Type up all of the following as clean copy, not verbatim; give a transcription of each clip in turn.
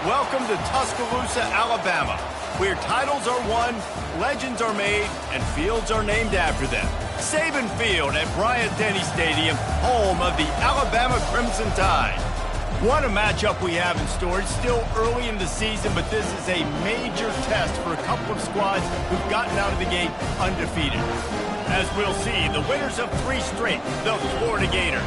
Welcome to Tuscaloosa, Alabama, where titles are won, legends are made, and fields are named after them. Saban Field at Bryant-Denny Stadium, home of the Alabama Crimson Tide. What a matchup we have in store. It's still early in the season, but this is a major test for a couple of squads who've gotten out of the gate undefeated. As we'll see, the winners of 3 straight, the Florida Gators,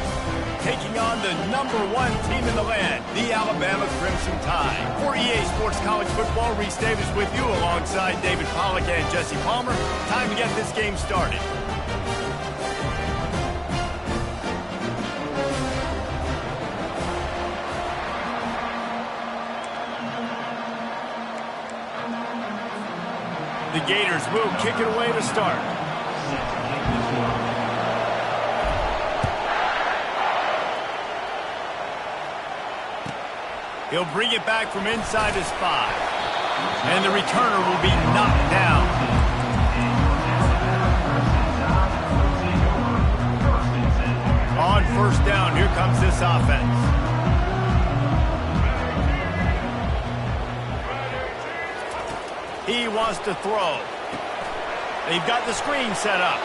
taking on the #1 team in the land, the Alabama Crimson Tide. For EA Sports College Football, Reese Davis with you alongside David Pollack and Jesse Palmer. Time to get this game started. The Gators will kick it away to start. He'll bring it back from inside his 5. And the returner will be knocked down. On first down, here comes this offense. He wants to throw. They've got the screen set up.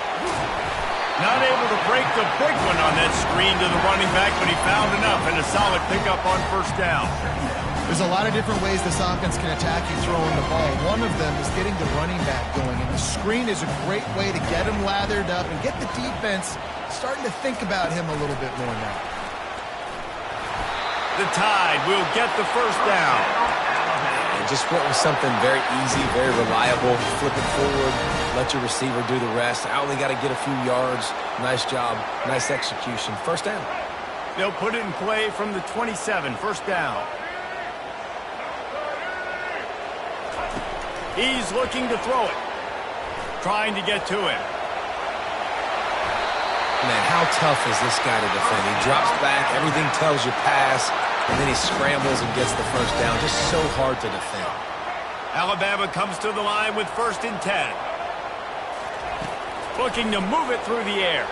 Not able to break the big one on that screen to the running back, but he found enough and a solid pickup on first down. There's a lot of different ways this offense can attack you throwing the ball. One of them is getting the running back going, and the screen is a great way to get him lathered up and get the defense starting to think about him a little bit more now. The Tide will get the first down. Just went with something very easy, very reliable. Flip it forward, let your receiver do the rest. I only got to get a few yards. Nice job, nice execution. First down. They'll put it in play from the 27, first down. He's looking to throw it. Trying to get to him. Man, how tough is this guy to defend? He drops back, everything tells you pass, and then he scrambles and gets the first down. Just so hard to defend. Alabama comes to the line with 1st and 10. Looking to move it through the air.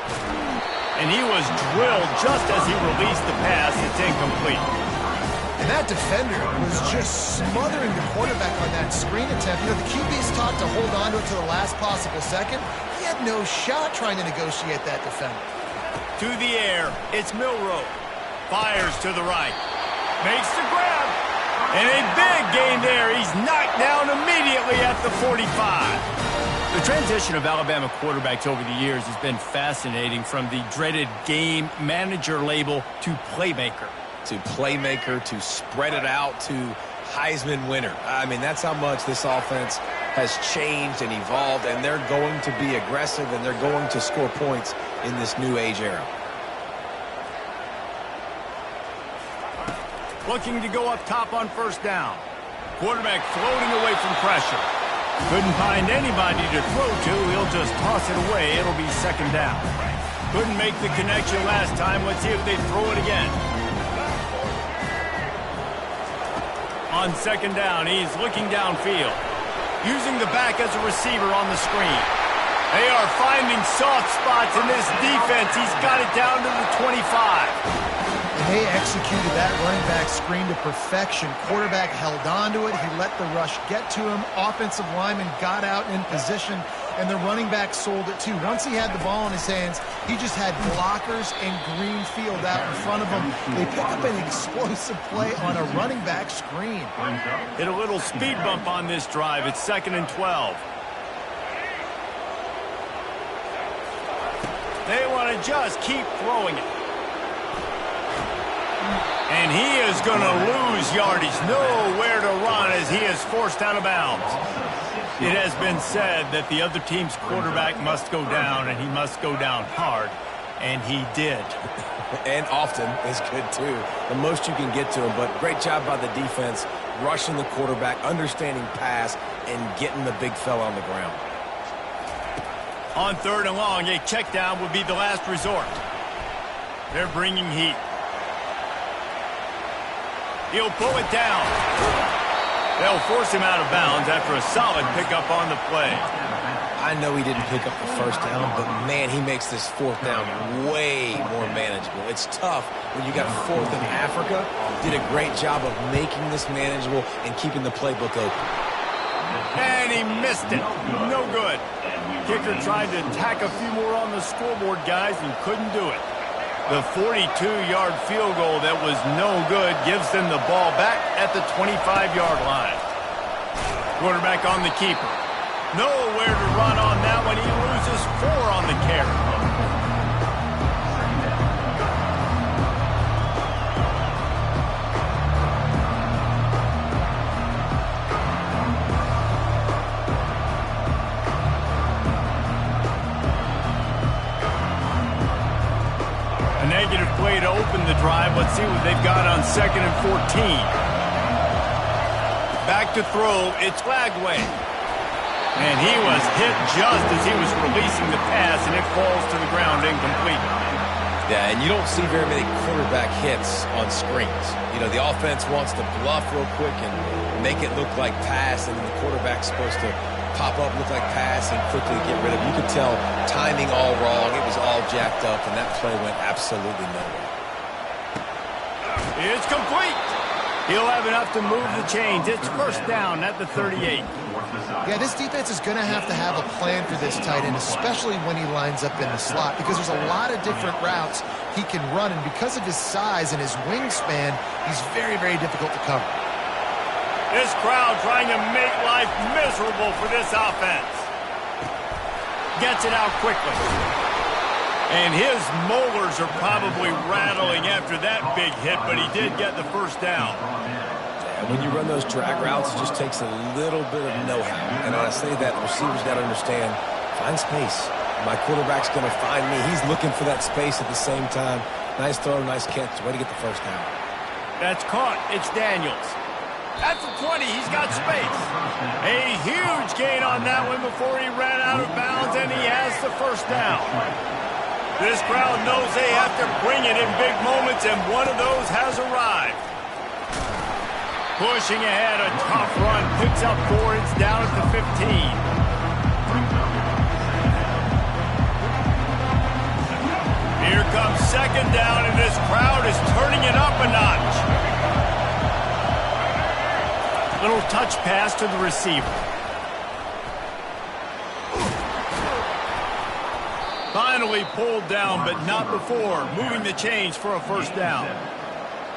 And he was drilled just as he released the pass. It's incomplete. And that defender was just smothering the quarterback on that screen attempt. You know, the QB's taught to hold on to it to the last possible second. He had no shot trying to negotiate that defender. To the air, it's Milroe. Fires to the right. Makes the grab. And a big gain there. He's knocked down immediately at the 45. The transition of Alabama quarterbacks over the years has been fascinating, from the dreaded game manager label to playmaker. To playmaker, to spread it out, to Heisman winner. I mean, that's how much this offense has changed and evolved, and they're going to be aggressive, and they're going to score points in this new age era. Looking to go up top on first down. Quarterback floating away from pressure. Couldn't find anybody to throw to. He'll just toss it away. It'll be 2nd down. Couldn't make the connection last time. Let's see if they throw it again. On 2nd down, he's looking downfield. Using the back as a receiver on the screen. They are finding soft spots in this defense. He's got it down to the 25. And they executed that running back screen to perfection. Quarterback held on to it. He let the rush get to him. Offensive lineman got out in position, and the running back sold it too. Once he had the ball in his hands, he just had blockers and green field out in front of him. They pick up an explosive play on a running back screen. Hit a little speed bump on this drive. It's 2nd and 12. They want to just keep throwing it. And he is going to lose yardage. Nowhere to run as he is forced out of bounds. It has been said that the other team's quarterback must go down, and he must go down hard. And he did. And often is good, too. The most you can get to him, but great job by the defense, rushing the quarterback, understanding pass, and getting the big fella on the ground. On 3rd and long, a check down would be the last resort. They're bringing heat. He'll pull it down. They'll force him out of bounds after a solid pickup on the play. I know he didn't pick up the first down, but, man, he makes this fourth down way more manageable. It's tough when you got fourth in Africa. Did a great job of making this manageable and keeping the playbook open. And he missed it. No good. Kicker tried to tack a few more on the scoreboard, guys, and couldn't do it. The 42-yard field goal that was no good gives them the ball back at the 25-yard line. Quarterback on the keeper. Nowhere to run on that one. He loses 4 on the carry. A negative play to open the drive. Let's see what they've got on 2nd and 14. Back to throw. It's Lagway. And he was hit just as he was releasing the pass, and it falls to the ground incomplete. Yeah, and you don't see very many quarterback hits on screens. You know, the offense wants to bluff real quick and make it look like pass, and then the quarterback's supposed to pop up, look like pass, and quickly get rid of it. You could tell timing all wrong. It was all jacked up, and that play went absolutely nowhere. It's complete. He'll have enough to move the chains. It's first down at the 38. Yeah, this defense is going to have a plan for this tight end, especially when he lines up in the slot, because there's a lot of different routes he can run, and because of his size and his wingspan, he's very, very difficult to cover. This crowd trying to make life miserable for this offense. Gets it out quickly. And his molars are probably rattling after that big hit, but he did get the first down. And when you run those drag routes, it just takes a little bit of know-how. And when I say that, the receivers got to understand, find space. My quarterback's going to find me. He's looking for that space at the same time. Nice throw, nice catch. Way to get the first down. That's caught. It's Daniels. At the 20, he's got space. A huge gain on that one before he ran out of bounds, and he has the first down. This crowd knows they have to bring it in big moments, and one of those has arrived. Pushing ahead, a tough run, picks up 4, it's down at the 15. Here comes second down, and this crowd is turning it up a notch. Little touch pass to the receiver. Finally pulled down, but not before. Moving the chains for a first down.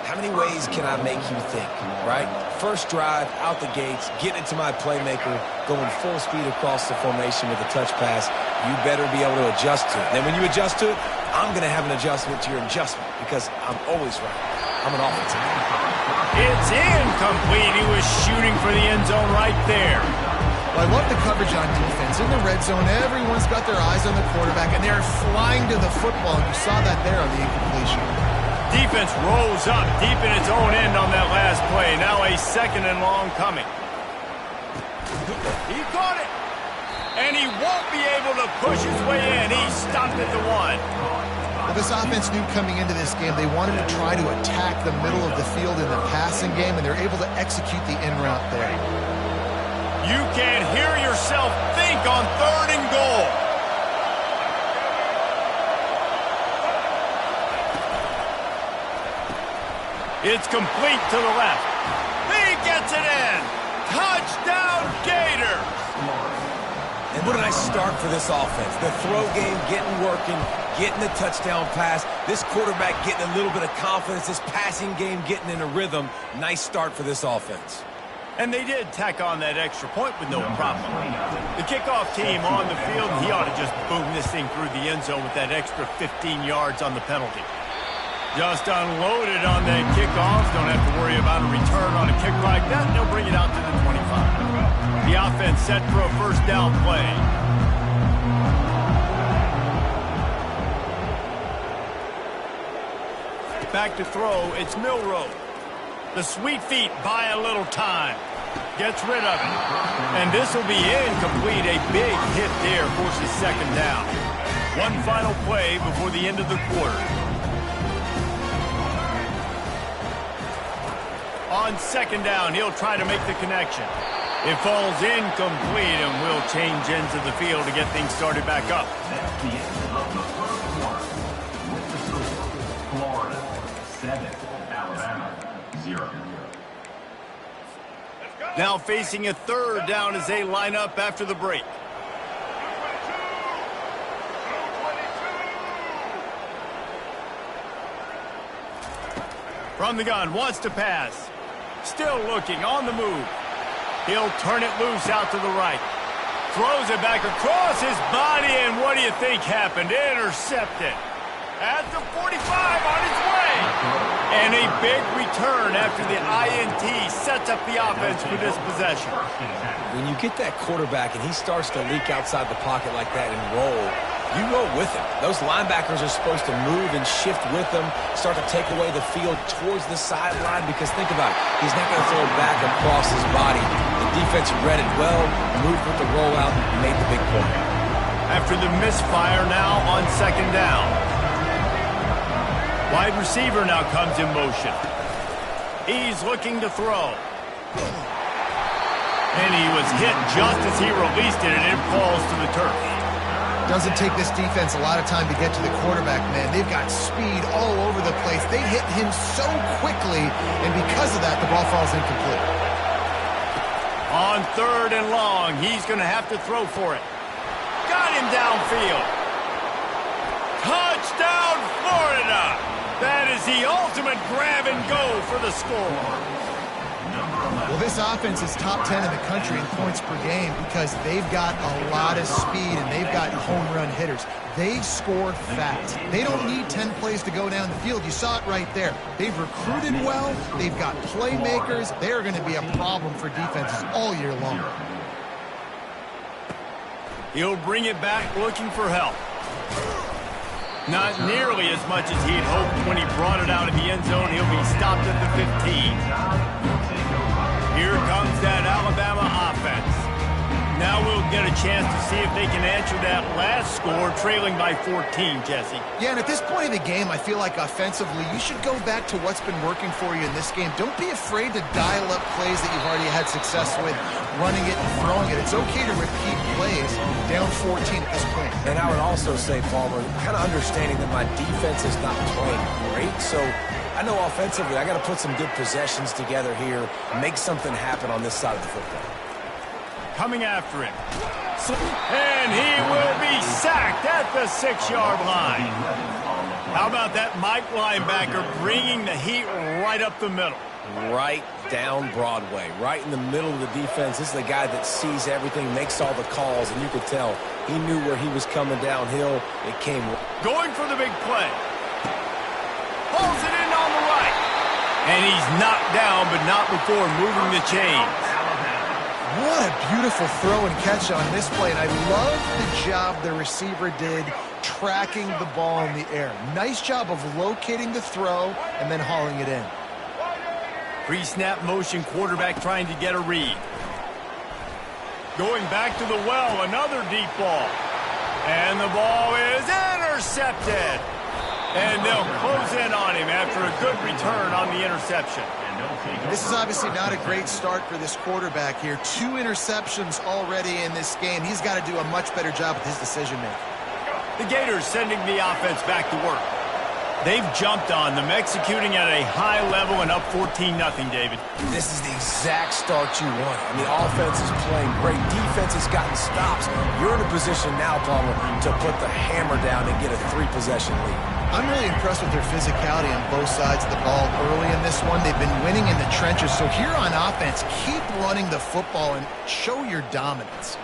How many ways can I make you think, right? First drive, out the gates, getting it to my playmaker, going full speed across the formation with a touch pass. You better be able to adjust to it. Then when you adjust to it, I'm going to have an adjustment to your adjustment because I'm always right. I'm an offensive guy. It's incomplete. He was shooting for the end zone right there. Well, I love the coverage on defense. In the red zone, everyone's got their eyes on the quarterback, and they're flying to the football. You saw that there on the incompletion. Defense rose up deep in its own end on that last play. Now a second and long coming. He caught it. And he won't be able to push his way in. He stopped at the 1. Well, this offense knew coming into this game they wanted to try to attack the middle of the field in the passing game, and they're able to execute the in route there. You can hear yourself think on 3rd and goal. It's complete to the left. He gets it in. Touchdown, Gators. And what a nice start for this offense. The throw game getting working, getting the touchdown pass. This quarterback getting a little bit of confidence. This passing game getting in a rhythm. Nice start for this offense. And they did tack on that extra point with no problem. The kickoff team on the field, he ought to just boom this thing through the end zone with that extra 15 yards on the penalty. Just unloaded on that kickoff. Don't have to worry about a return on a kick like that. They'll bring it out to the 25. The offense set for a first down play. Back to throw. It's Milroe. The sweet feet buy a little time. Gets rid of it. And this will be incomplete. A big hit there forces second down. One final play before the end of the quarter. On second down, he'll try to make the connection. It falls incomplete, and we'll change ends of the field to get things started back up. That's the end of the first quarter. With the score, Florida 7, Alabama 0. Now facing a third down as they line up after the break. From the gun, wants to pass. Still looking, on the move. He'll turn it loose out to the right. Throws it back across his body, and what do you think happened? Intercepted. At the 45, on his way. And a big return after the INT sets up the offense for this possession. When you get that quarterback and he starts to leak outside the pocket like that and roll, you roll with him. Those linebackers are supposed to move and shift with him, start to take away the field towards the sideline, because think about it, he's not going to throw it back across his body. The defense read it well, moved with the rollout, and made the big play. After the misfire now on second down. Wide receiver now comes in motion. He's looking to throw. And he was hit just as he released it, and it falls to the turf. Doesn't take this defense a lot of time to get to the quarterback, man. They've got speed all over the place. They hit him so quickly, and because of that, the ball falls incomplete. On third and long, he's going to have to throw for it. Got him downfield. Touchdown, Florida! That is the ultimate grab and go for the score. Well, this offense is top 10 in the country in points per game because they've got a lot of speed and they've got home run hitters. They score fast. They don't need 10 plays to go down the field. You saw it right there. They've recruited well. They've got playmakers. They're going to be a problem for defenses all year long. He'll bring it back looking for help. Not nearly as much as he'd hoped when he brought it out of the end zone. He'll be stopped at the 15. Here comes that Alabama offense. Now we'll get a chance to see if they can answer that last score, trailing by 14, Jesse. Yeah, and at this point in the game, I feel like offensively, you should go back to what's been working for you in this game. Don't be afraid to dial up plays that you've already had success with, running it and throwing it. It's okay to repeat plays down 14 at this point. And I would also say, Palmer, kind of understanding that my defense is not playing great, so I know offensively I got to put some good possessions together here, make something happen on this side of the football. Coming after him. And he will be sacked at the 6-yard line. How about that Mike linebacker bringing the heat right up the middle? Right down Broadway, right in the middle of the defense. This is the guy that sees everything, makes all the calls, and you could tell he knew where he was coming downhill. It came. Going for the big play. Pulls it in on the right. And he's knocked down, but not before moving the chains. What a beautiful throw and catch on this play, and I love the job the receiver did tracking the ball in the air. Nice job of locating the throw and then hauling it in. Pre-snap motion, quarterback trying to get a read. Going back to the well, another deep ball. And the ball is intercepted. And they'll close in on him after a good return on the interception. This is obviously not a great start for this quarterback here. 2 interceptions already in this game. He's got to do a much better job with his decision-making. The Gators sending the offense back to work. They've jumped on them, executing at a high level and up 14-0, David. This is the exact start you want. I mean, offense is playing great. Defense has gotten stops. You're in a position now, Palmer, to put the hammer down and get a 3-possession lead. I'm really impressed with their physicality on both sides of the ball early in this one. They've been winning in the trenches. So here on offense, keep running the football and show your dominance.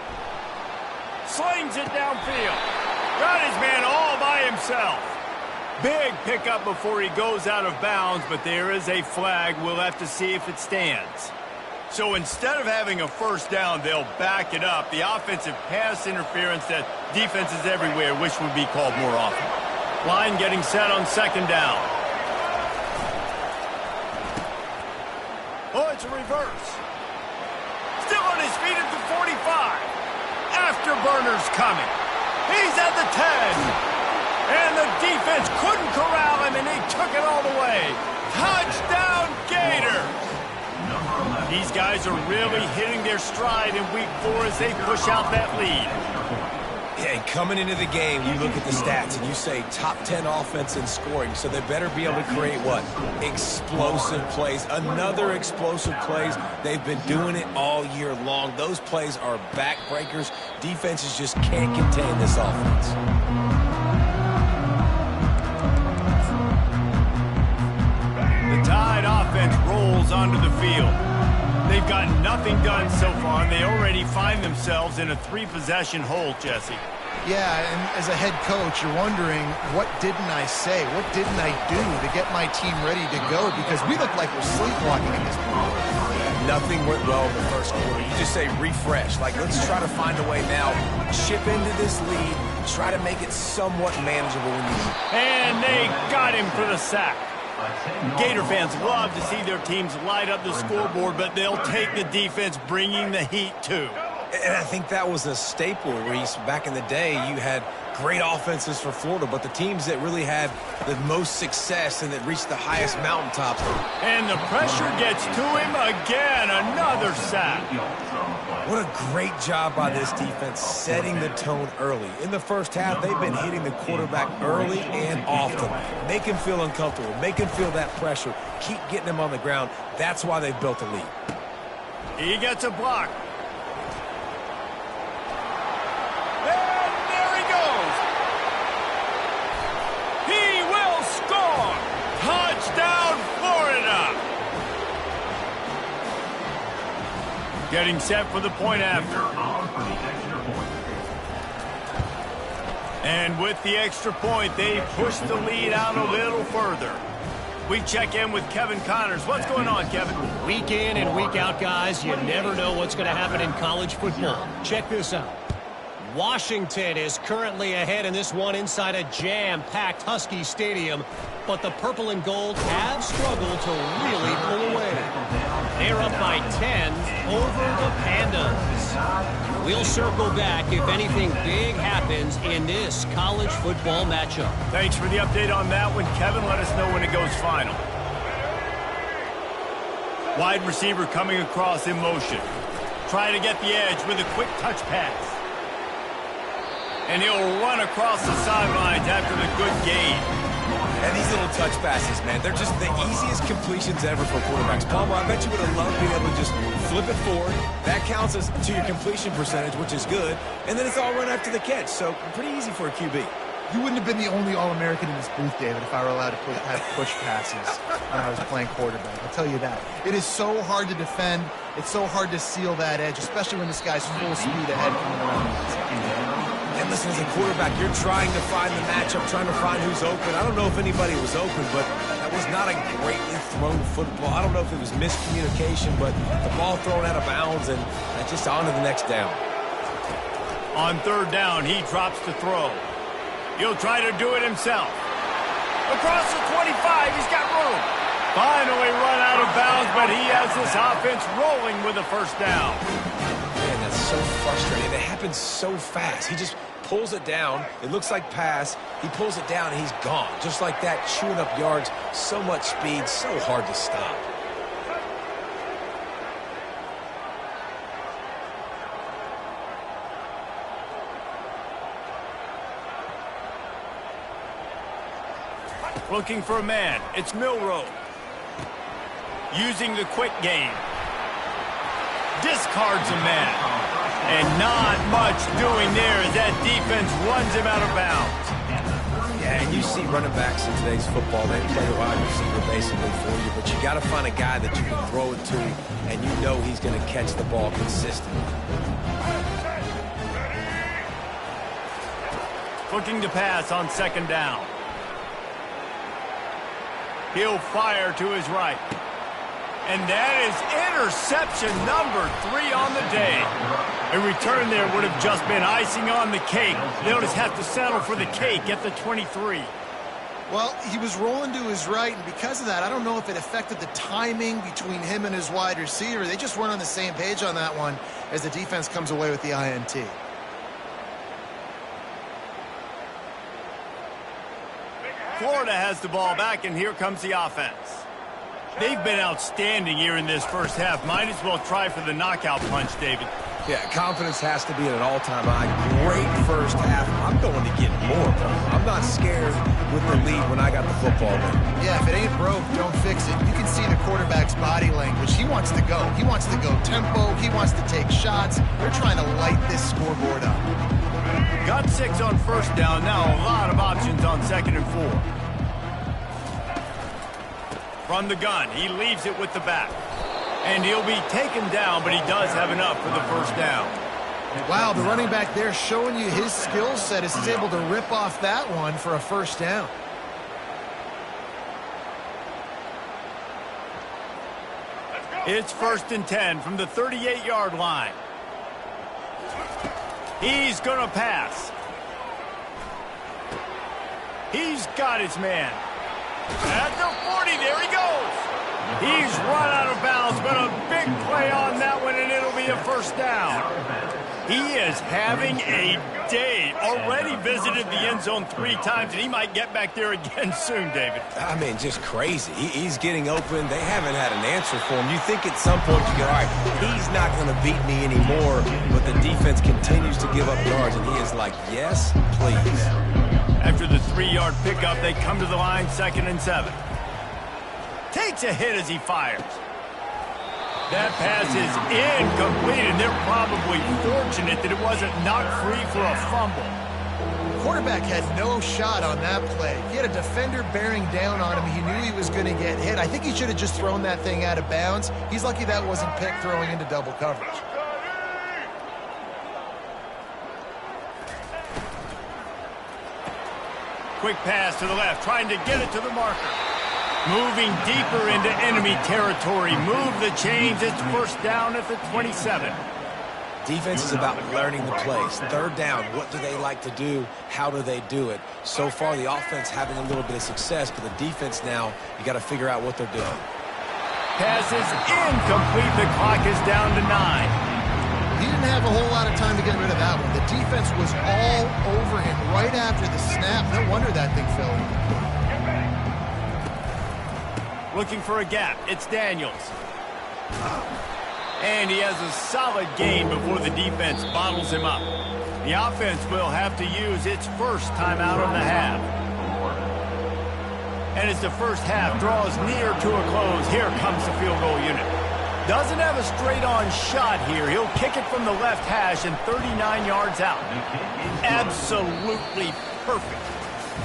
Slings it downfield. Got his man all by himself. Big pickup before he goes out of bounds, but there is a flag. We'll have to see if it stands. So instead of having a first down, they'll back it up. The offensive pass interference that defenses everywhere wish would be called more often. Line getting set on second down. Oh, it's a reverse. Still on his feet at the 45. Afterburners coming. He's at the 10. And the defense couldn't corral him, and he took it all the way. Touchdown, Gators! These guys are really hitting their stride in week 4 as they push out that lead. Yeah, and coming into the game, you look at the stats and you say top 10 offense in scoring, so they better be able to create what? Explosive plays. Another explosive plays. They've been doing it all year long. Those plays are backbreakers. Defenses just can't contain this offense. The Tide offense rolls onto the field. They've got nothing done so far, and they already find themselves in a 3-possession hole, Jesse. Yeah, and as a head coach, you're wondering, what didn't I say? What didn't I do to get my team ready to go? Because we look like we're sleepwalking at this point. Nothing went well in the first quarter. You just say refresh. Like, let's try to find a way now. Chip into this lead. Try to make it somewhat manageable when you... And they got him for the sack. Gator fans love to see their teams light up the scoreboard, but they'll take the defense bringing the heat too. And I think that was a staple, Reese. Back in the day, you had great offenses for Florida, but the teams that really had the most success and that reached the highest mountaintops. And the pressure gets to him again. Another sack. What a great job by this defense setting the tone early. In the first half, they've been hitting the quarterback early and often. Make him feel uncomfortable. Make him feel that pressure. Keep getting him on the ground. That's why they've built a lead. He gets a block. Touchdown, Florida! Getting set for the point after. And with the extra point, they push the lead out a little further. We check in with Kevin Connors. What's going on, Kevin? Week in and week out, guys, you never know what's going to happen in college football. Check this out. Washington is currently ahead in this one inside a jam-packed Husky Stadium, but the purple and gold have struggled to really pull away. They're up by 10 over the Pandas. We'll circle back if anything big happens in this college football matchup. Thanks for the update on that one, Kevin. Let us know when it goes final. Wide receiver coming across in motion. Try to get the edge with a quick touch pass. And he'll run across the sidelines after the good gain. And these little touch passes, man, they're just the easiest completions ever for quarterbacks. Palmer, I bet you would have loved being able to just flip it forward. That counts as to your completion percentage, which is good. And then it's all run after the catch, so pretty easy for a QB. You wouldn't have been the only All-American in this booth, David, if I were allowed to have push passes when I was playing quarterback. I'll tell you that. It is so hard to defend. It's so hard to seal that edge, especially when this guy's full speed ahead coming around. And listen, as a quarterback, you're trying to find the matchup, trying to find who's open. I don't know if anybody was open, but that was not a greatly thrown football. I don't know if it was miscommunication, but the ball thrown out of bounds and just on to the next down. On third down, he drops to throw. He'll try to do it himself. Across the 25, he's got room. Finally run out of bounds, but he has this offense rolling with a first down. Man, that's so frustrating. It happens so fast. He just pulls it down. It looks like pass. He pulls it down, and he's gone. Just like that, chewing up yards. So much speed, so hard to stop. Looking for a man. It's Milroe. Using the quick game. Discards a man. And not much doing there as that defense runs him out of bounds. Yeah, and you see running backs in today's football. They play wide receiver basically for you, but you got to find a guy that you can throw it to, and you know he's going to catch the ball consistently. Looking to pass on second down. He'll fire to his right. And that is interception number 3 on the day. A return there would have just been icing on the cake. They'll just have to settle for the cake at the 23. Well, he was rolling to his right, and because of that, I don't know if it affected the timing between him and his wide receiver. They just weren't on the same page on that one as the defense comes away with the INT. Florida has the ball back, and here comes the offense. They've been outstanding here in this first half. Might as well try for the knockout punch, David. Yeah, confidence has to be at an all-time high. Great first half. I'm going to get more. I'm not scared with the lead when I got the football there. Yeah, if it ain't broke, don't fix it. You can see the quarterback's body language. He wants to go. He wants to go tempo. He wants to take shots. They're trying to light this scoreboard up. Got 6 on first down. Now a lot of options on 2nd and 4. From the gun, he leaves it with the back. And he'll be taken down, but he does have enough for the first down. Wow, the running back there showing you his skill set as he's able to rip off that one for a first down. It's 1st and 10 from the 38-yard line. He's going to pass. He's got his man. At the 40, there he goes. He's run out of bounds, but a big play on that one, and it'll be a first down. He is having a day. Already visited the end zone 3 times, and he might get back there again soon, David. I mean, just crazy. He's getting open. They haven't had an answer for him. You think at some point you go, all right, he's not going to beat me anymore, but the defense continues to give up yards, and he is like, yes, please. After the 3-yard pickup, they come to the line, 2nd and 7. Takes a hit as he fires. That pass is incomplete, and they're probably fortunate that it wasn't knocked free for a fumble. Quarterback had no shot on that play. He had a defender bearing down on him. He knew he was going to get hit. I think he should have just thrown that thing out of bounds. He's lucky that wasn't picked throwing into double coverage. Quick pass to the left, trying to get it to the marker. Moving deeper into enemy territory. Move the chains. It's first down at the 27. Defense is about learning the plays. 3rd down, what do they like to do? How do they do it? So far, the offense having a little bit of success, but the defense now, you got to figure out what they're doing. Pass is incomplete. The clock is down to 9. He didn't have a whole lot of time to get rid of that one. The defense was all over him right after the snap. No wonder that thing fell. Looking for a gap. It's Daniels. And he has a solid gain before the defense bottles him up. The offense will have to use its first timeout of the half. And as the first half draws near to a close, here comes the field goal unit. Doesn't have a straight-on shot here. He'll kick it from the left hash and 39 yards out. Absolutely perfect.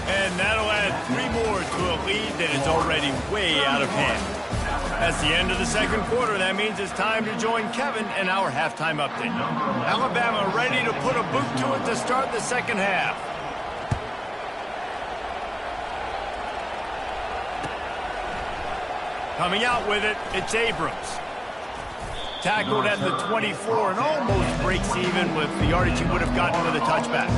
And that'll add 3 more to a lead that is already way out of hand. That's the end of the 2nd quarter. That means it's time to join Kevin in our halftime update. Alabama ready to put a boot to it to start the 2nd half. Coming out with it, it's Abrams. Tackled at the 24 and almost breaks even with the yardage he would have gotten with a touchback.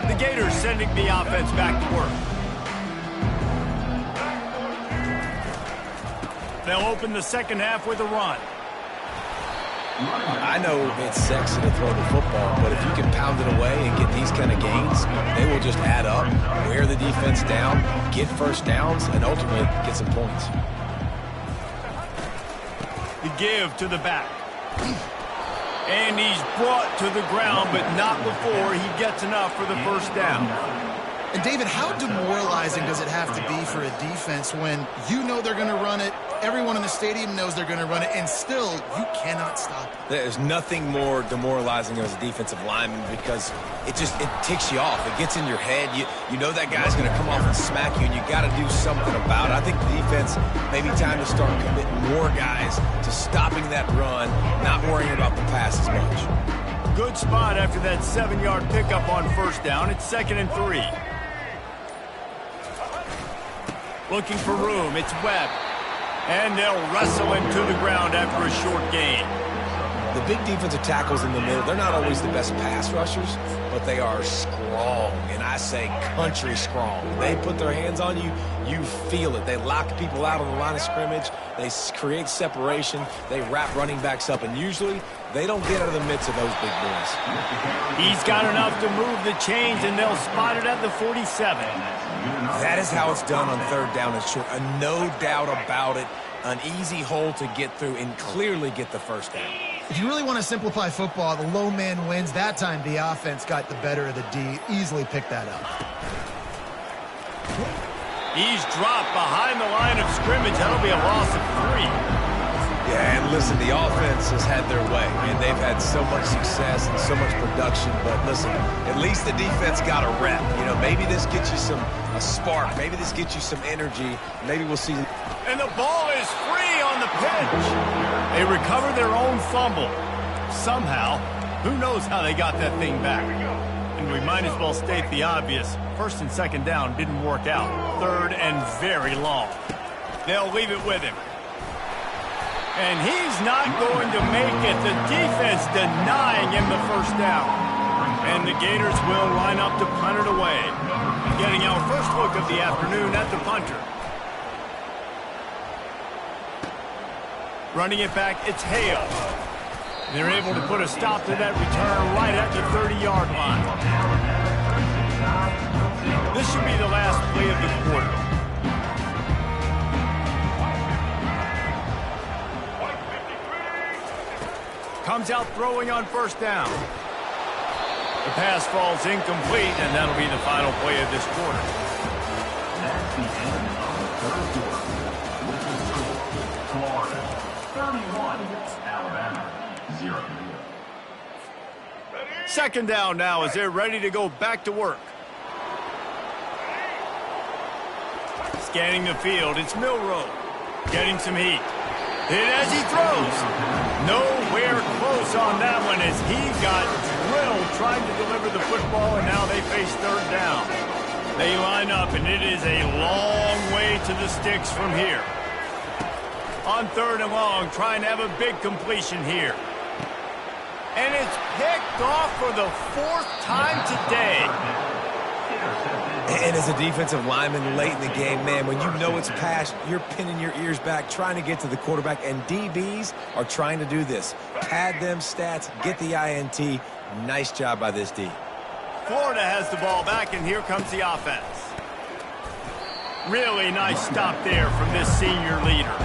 The Gators sending the offense back to work. They'll open the 2nd half with a run. I know it's sexy to throw the football, but if you can pound it away and get these kind of gains, they will just add up, wear the defense down, get first downs, and ultimately get some points. The give to the back. And he's brought to the ground, but not before he gets enough for the first down. And David, how demoralizing does it have to be for a defense when you know they're going to run it, everyone in the stadium knows they're going to run it, and still you cannot stop it? There's nothing more demoralizing as a defensive lineman because it ticks you off. It gets in your head. You know that guy's going to come off and smack you, and you got to do something about it. I think the defense, maybe time to start committing more guys to stopping that run, not worrying about the pass as much. Good spot after that 7-yard pickup on first down. It's 2nd and 3. Looking for room. It's Webb. And they'll wrestle him to the ground after a short gain. The big defensive tackles in the middle, they're not always the best pass rushers, but they are strong, and I say country strong. They put their hands on you, you feel it. They lock people out on the line of scrimmage. They create separation. They wrap running backs up, and usually they don't get out of the midst of those big boys. He's got enough to move the chains, and they'll spot it at the 47. That is how it's done on third down and short. No doubt about it. An easy hole to get through and clearly get the first down. If you really want to simplify football, the low man wins. That time the offense got the better of the D. Easily picked that up. He's dropped behind the line of scrimmage. That'll be a loss of 3. Yeah, and listen, the offense has had their way, and they've had so much success and so much production. But listen, at least the defense got a rep. You know, maybe this gets you a spark. Maybe this gets you some energy. Maybe we'll see. And the ball is free on the pitch. They recover their own fumble. Somehow, who knows how they got that thing back. And we might as well state the obvious. First and second down didn't work out. Third and very long. They'll leave it with him. And he's not going to make it. The defense denying him the first down. And the Gators will line up to punt it away. Getting our first look of the afternoon at the punter. Running it back, it's Hale. They're able to put a stop to that return right at the 30-yard line. This should be the last play of the quarter. Comes out throwing on first down. The pass falls incomplete, and that'll be the final play of this quarter. That's the end of the third quarter. With the score, Florida 31, Alabama 0. Second down now as they're ready to go back to work. Scanning the field, it's Milroe. Getting some heat. Hit as he throws. Nowhere close on that one as he got drilled trying to deliver the football, and now they face third down. They line up, and it is a long way to the sticks from here. On third and long, trying to have a big completion here. And it's picked off for the 4th time today. And as a defensive lineman late in the game, man, when you know it's past, you're pinning your ears back, trying to get to the quarterback, and DBs are trying to do this. Pad them stats, get the INT. Nice job by this D. Florida has the ball back, and here comes the offense. Really nice stop there from this senior leader.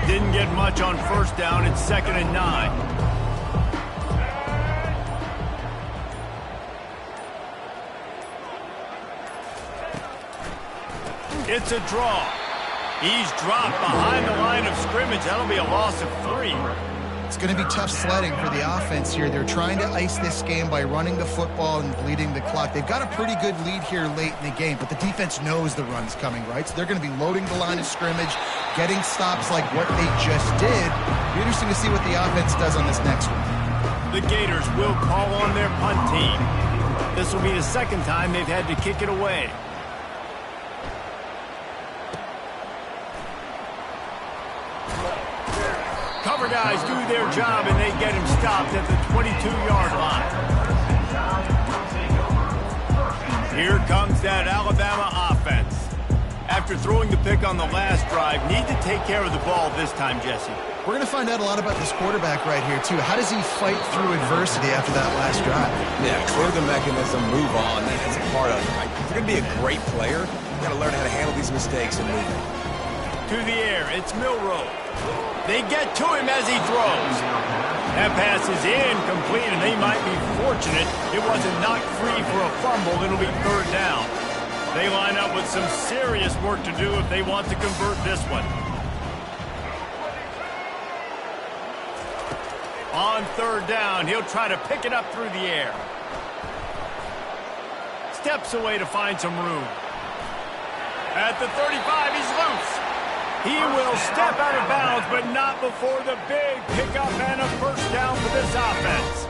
Didn't get much on first down. It's 2nd and 9. It's a draw. He's dropped behind the line of scrimmage. That'll be a loss of 3. It's going to be tough sledding for the offense here. They're trying to ice this game by running the football and bleeding the clock. They've got a pretty good lead here late in the game, but the defense knows the run's coming, right? So they're going to be loading the line of scrimmage, getting stops like what they just did. Be interesting to see what the offense does on this next one. The Gators will call on their punt team. This will be the 2nd time they've had to kick it away. Cover guys do their job, and they get him stopped at the 22-yard line. Here comes that Alabama offense. After throwing the pick on the last drive, need to take care of the ball this time, Jesse. We're going to find out a lot about this quarterback right here, too. How does he fight through adversity after that last drive? Yeah, clear the mechanism, move on. That's a part of it. Right? If you're going to be a great player, you got to learn how to handle these mistakes and move on. To the air, it's Milroe. They get to him as he throws. That pass is incomplete, and they might be fortunate it wasn't knocked free for a fumble. It'll be third down. They line up with some serious work to do if they want to convert this one. On third down, he'll try to pick it up through the air. Steps away to find some room. At the 35, he's loose. He will step out of bounds, but not before the big pickup and a first down for this offense.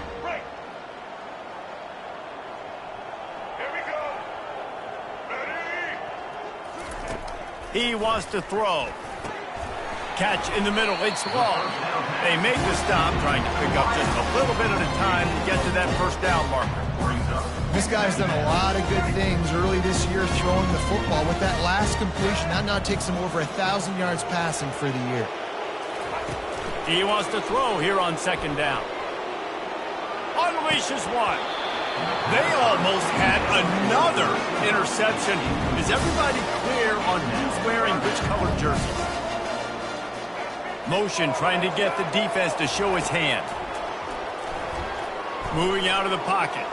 He wants to throw. Catch in the middle. It's long. They make the stop, trying to pick up just a little bit at a time to get to that first down marker. This guy's done a lot of good things early this year throwing the football. With that last completion, that now takes him over 1,000 yards passing for the year. He wants to throw here on second down. Unleashes one. They almost had another interception. Is everybody clear on who's wearing which colored jerseys? Motion trying to get the defense to show his hand. Moving out of the pocket.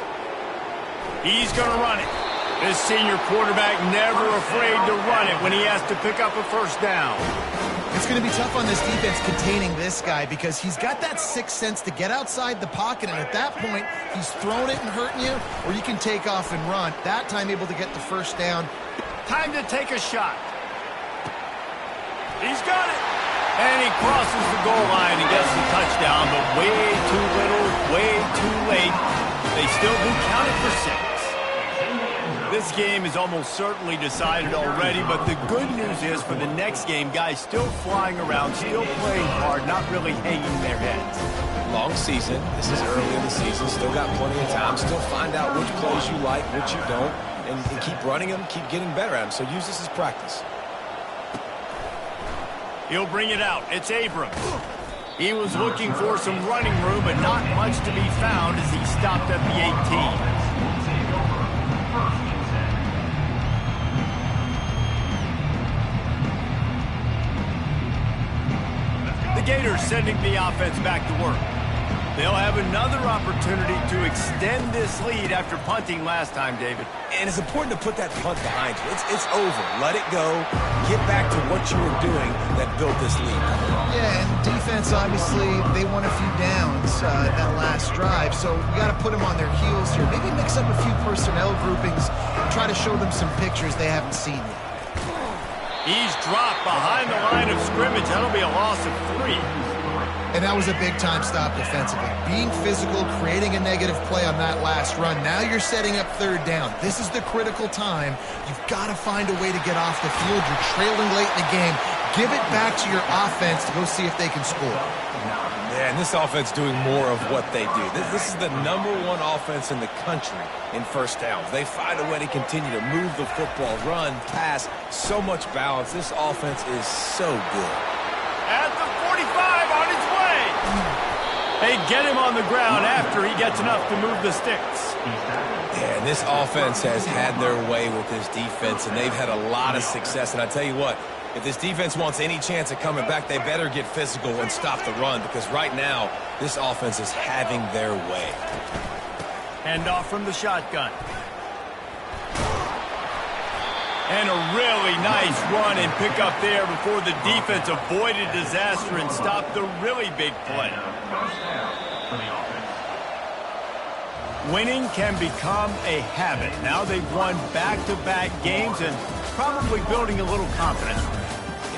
He's going to run it. This senior quarterback never afraid to run it when he has to pick up a first down. It's going to be tough on this defense containing this guy because he's got that sixth sense to get outside the pocket, and at that point, he's throwing it and hurting you, or you can take off and run. That time able to get the first down. Time to take a shot. He's got it. And he crosses the goal line and gets the touchdown, but way too little, way too late. They still do count it for 6. This game is almost certainly decided already, but the good news is for the next game, guys still flying around, still playing hard, not really hanging their heads. Long season. This is early in the season. Still got plenty of time. Still find out which plays you like, which you don't, and keep running them, keep getting better at them. So use this as practice. He'll bring it out. It's Abrams. He was looking for some running room, but not much to be found as he stopped at the 18. The Gators sending the offense back to work. They'll have another opportunity to extend this lead after punting last time, David. And it's important to put that punt behind you. It's over. Let it go. Get back to what you were doing that built this lead. Yeah, and defense, obviously, they won a few downs that last drive, so we got to put them on their heels here. Maybe mix up a few personnel groupings and try to show them some pictures they haven't seen yet. He's dropped behind the line of scrimmage. That'll be a loss of 3. And that was a big-time stop defensively. Being physical, creating a negative play on that last run. Now you're setting up third down. This is the critical time. You've got to find a way to get off the field. You're trailing late in the game. Give it back to your offense to go see if they can score. Yeah, and this offense doing more of what they do. This is the #1 offense in the country in first downs. They find a way to continue to move the football, run, pass, so much balance. This offense is so good. At the 45 on his way. They get him on the ground after he gets enough to move the sticks. Yeah, and this offense has had their way with this defense, and they've had a lot of success. And I tell you what, if this defense wants any chance at coming back, they better get physical and stop the run, because right now, this offense is having their way. Hand off from the shotgun. And a really nice run and pick up there before the defense avoided disaster and stopped the really big play. Winning can become a habit. Now they've won back-to-back games and probably building a little confidence.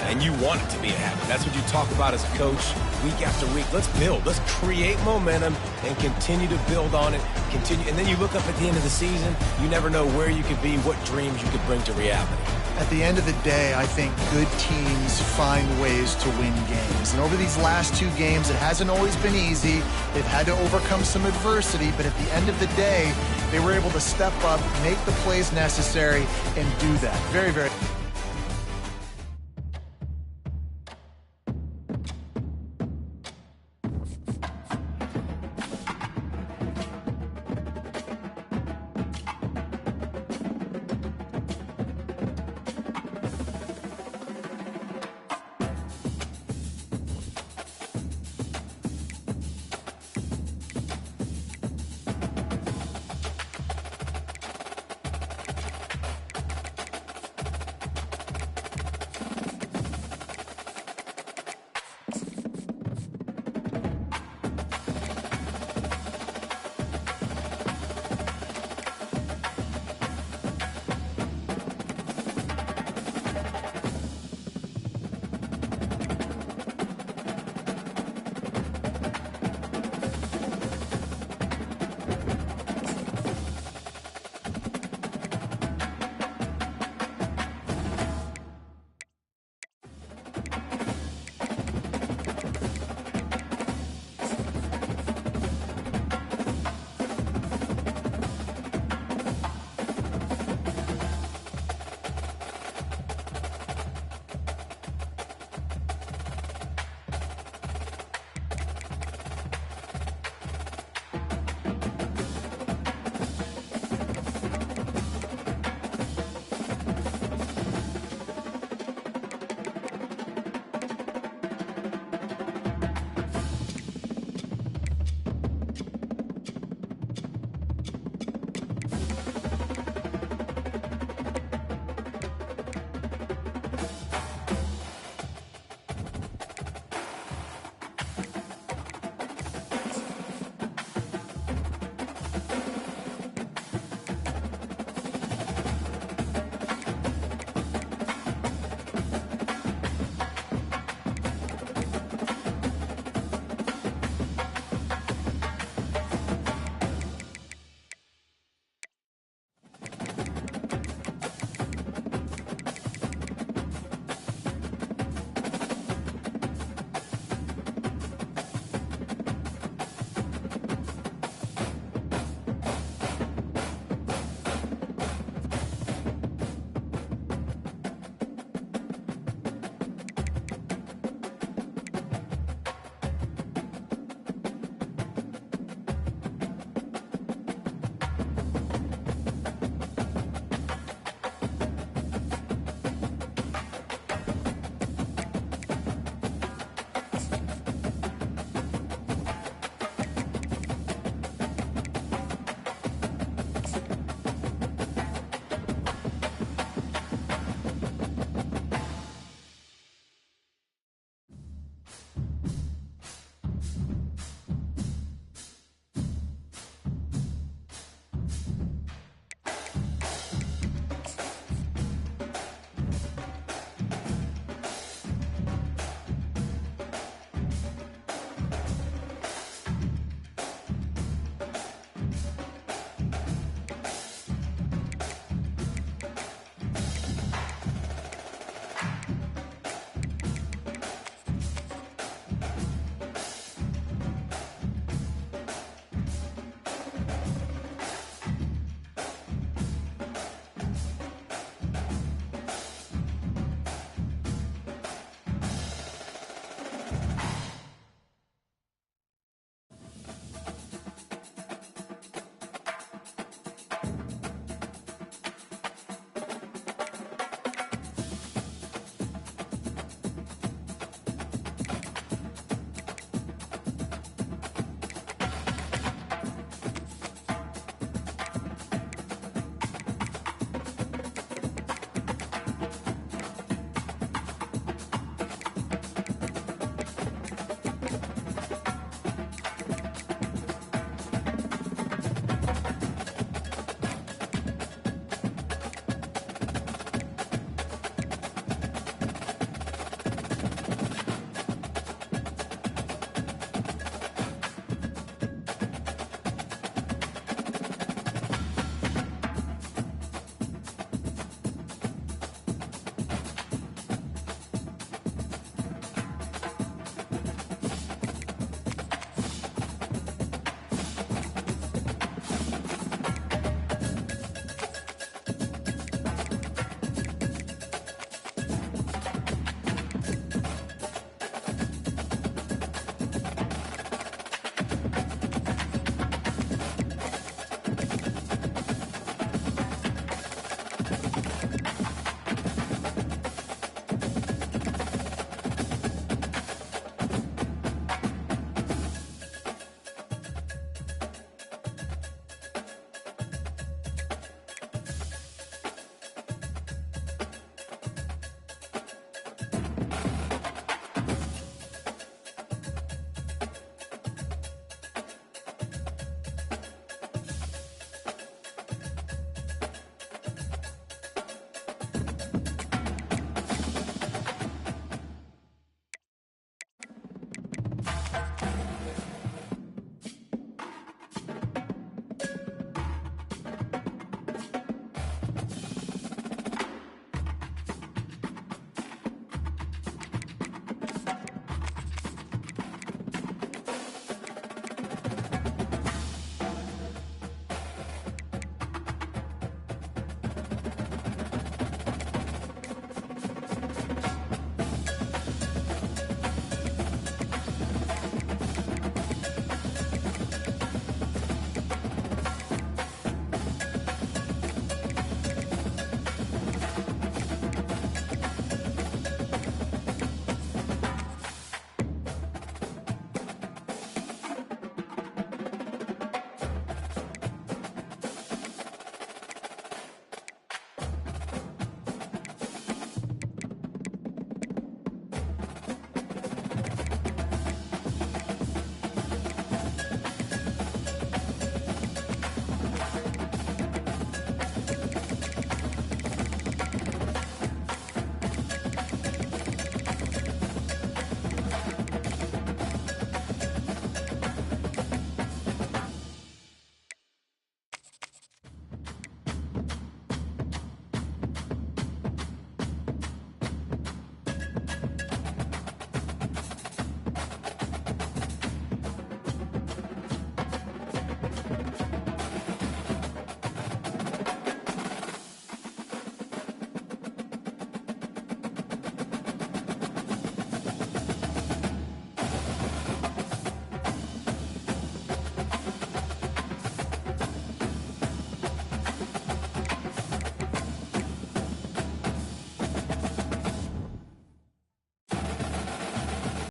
And you want it to be a habit. That's what you talk about as a coach week after week. Let's build. Let's create momentum and continue to build on it. Continue, and then you look up at the end of the season, you never know where you could be, what dreams you could bring to reality. At the end of the day, I think good teams find ways to win games. And over these last 2 games, it hasn't always been easy. They've had to overcome some adversity, but at the end of the day, they were able to step up, make the plays necessary, and do that. Very, very...